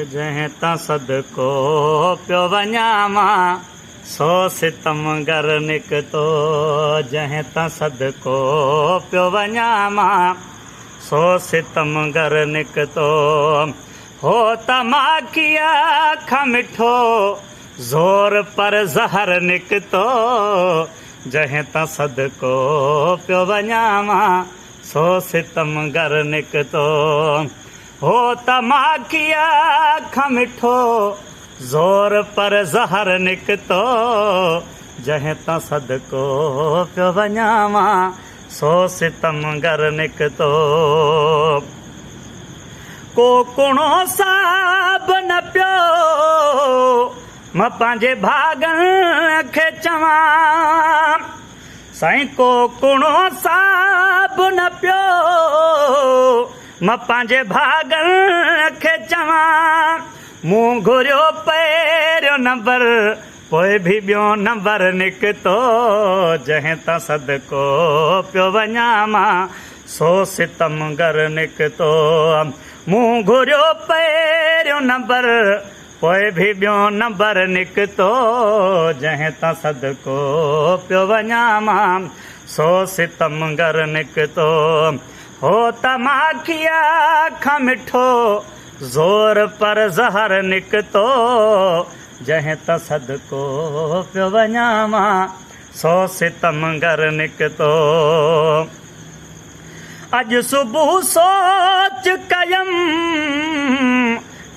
जंहिं तां सदको पियो वञा मां सो सितमगर निकितो। जंहिं तां सदको पियो वञा मां सो सितमगर निकितो। हो त माखीअ खां मिठो ज़ोर पर ज़हर निकितो। जंहिं तां सदको पियो वञा मां सो सितमगर निकितो। हो त माखीअ खां मिठो ज़ोर पर ज़हर निकितो। जंहिं तां सदको पियो वञा मां सो सितमगर निकितो। को कुणो साब न पियो मां पंहिंजे भाॻनि खे चवां। साईं को कुणो साब न पियो मां पंहिंजे भाॻनि खे चवां। मूं घुरियो पहिरियों नंबर पोइ बि ॿियो नंबर निकितो। जंहिं तां सदको पियो वञा मां सो सितमगर निकितो। मूं घुरियो पहिरियों नंबर पोइ बि ॿियो नंबर निकितो। जंहिं तां सदको पियो वञा मां सो सितमगर निकितो। हो त माखीअ खां मिठो ज़ोर पर ज़हर निकितो। जंहिं तां सदको पियो वञा मां सो सितमगर निकितो। अॼु सुबुह सोच कयम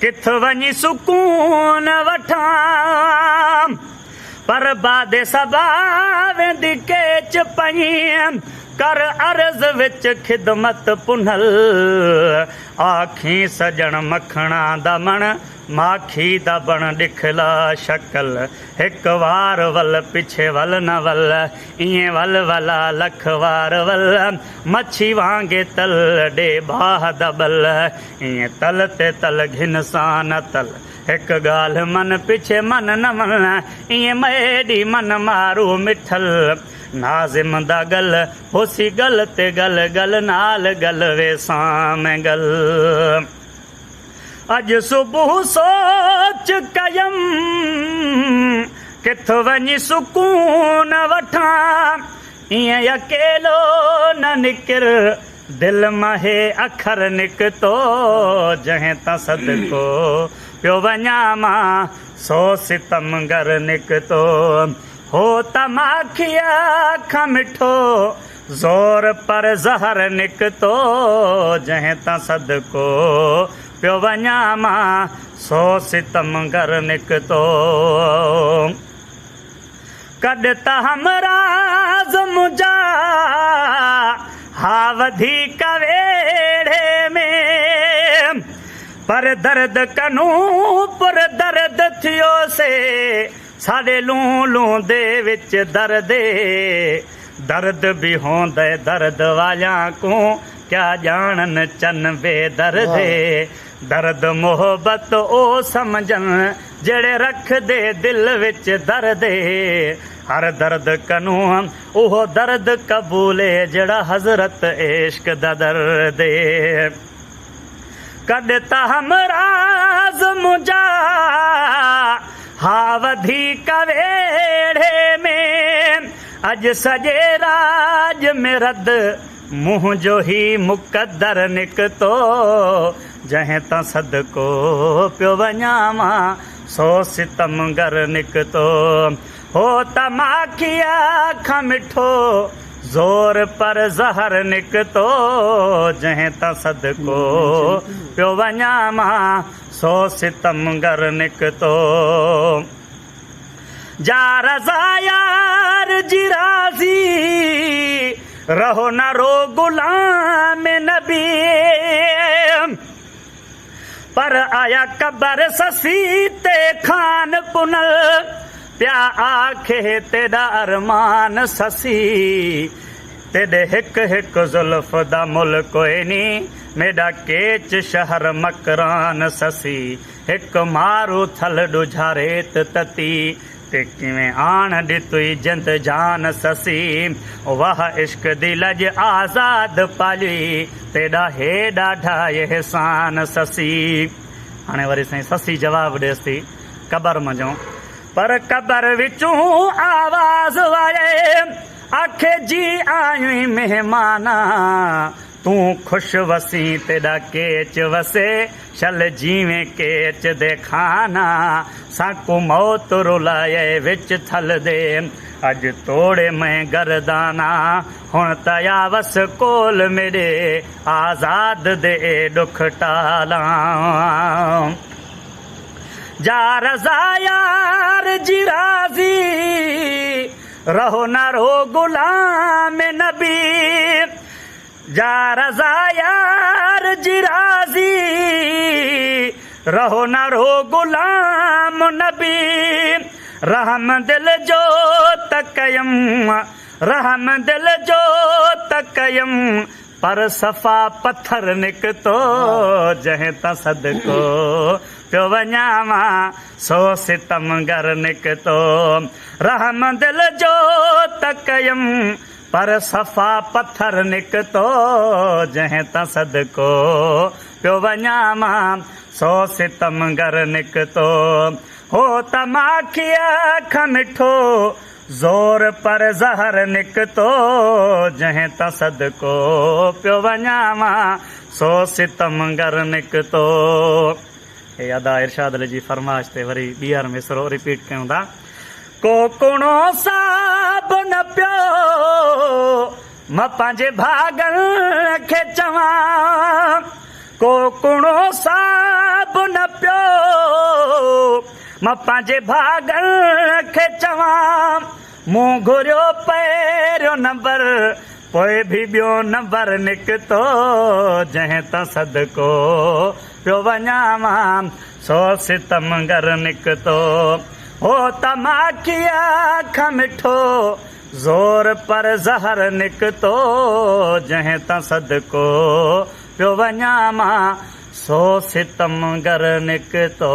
किथ वञी सुकून वठां। पर बादे सबा वेंदी केच पई कर अर्ज़ विच खिदमत पुनल। आखी सजण मखणा दमण माखी दबण ॾिखला शकल। हिक वार वल पिछे वल न वल ईअं वल वला लख वार वल। मच्छी वांगे तल ॾे बाह दबल ईअं तल ते तल घिन सां न तल। हिक ॻाल्हि मन पिछे मन न मन ईअं मेॾी मन मारू मिठल। नाज़िम दा गल होसी गल ते गल गल नाल गल वेसां में गल। अॼु सुबुह सोच कयम किथ वञी सुकून वठां। ईअं अकेलो न निकिर दिल मां हे अखर निकितो। जंहिं तां सदको पियो वञा मां सो सितमगर निकितो। हो त माखीअ खां मिठो ज़ोर पर ज़हर निकितो। जंहिं तां सदको पियो वञा मां सो सितमगर निकितो। कॾ त हमराज़ मुंहिंजा हा वधीक वेड़े में पर दर्द कनू पुर दर्द थियो से। साढ़े लूं लूं दे विच दर्दे दर्द भी होंदे दर्द वालियां को क्या जानन चन बेदर्दे। दर्द मोहब्बत ओ समझन जेड़े रख दे दिल विच दर्दे। हर दर्द कनू ओहो दर्द कबूले जेड़ा हज़रत इश्क दा दर्दे। कॾ त हमराज़ मुंहिंजा हा वधीक वेड़े में अॼु सॼे राज में रद मुंहुं जो ही मुक़दर निकितो। जंहिं तां सदको पियो वञा मां सो सितमगर निकितो। हो त माखीअ खां मिठो ज़ोर पर ज़हर निकितो। जंहिं तां सदको पियो वञा मां सो सितमगर निकितो। जा रज़ा यार जी राज़ी रहो न रो गुलाम नबी। पर आया कबर ससी ते खान पुनल प्या आखे तेरा अरमान ससी। तेरे हिक हिक जुल्फ दा मुल कोई नी मेरा केच शहर मकरान ससी। हिक मारू थल ॾुझा रेत तती ते किवें आण ॾितुई जिंद जान ससी। वाह इश्क दी लज आज़ाद पाली तेरा हे ॾाढा एहसान ससी। हाणे वरी साईं ससी जवाब ॾेसि थी क़बर मञो पर क़बर विचूं आवाज़ वारे आखे जी आयूं महिमाना तूं ख़ुशि वसी तेॾा केच वसे शल जीवे केच दे खाना साकू मौत रुलाए विच थल दे अॼु तोड़े मैं गरदाना हुण तयावस कोल मेरे आज़ाद दे ॾुख टाला जा रज़ा यार जी राज़ी रहो न रहो गुलाम नबी जा रज़ा यार जी राज़ी रहो न रहो गुलाम नबी रहम दिल जो तकयम रहम दिल जो तकयम पर सफ़ा पत्थर निकतो जंहिं तां सदको पियो वञावा सो सितमगर निकतो रहम दिल जो तकयम पर सफ़ा पत्थर निकतो जंहिं तां सदको पियो वञावा सो सितमगर निकतो हो त माखी अख मिठो ज़ोर पर ज़हर निकतो जंहिं तां सदको पियो वञावा सो सितमगर निकतो। हे अदा इरशाद अली जी फरमाइश ते वरी ॿीहर मिसरो रिपीट कयूं था को कुणो साब न पियो मां पंहिंजे भाॻनि खे चवां को कुणो साब न पियो मां पंहिंजे भाॻनि खे चवां मूं घुरियो पहिरियों नंबर पोइ बि ॿियो नंबर निकतो जंहिं तां सदको पियो वञावा सो सितमगर निकतो हो त माखी अख मिठो ज़ोर पर ज़हर निकतो जंहिं तां सदको पियो वञावा सो सितमगर निकतो।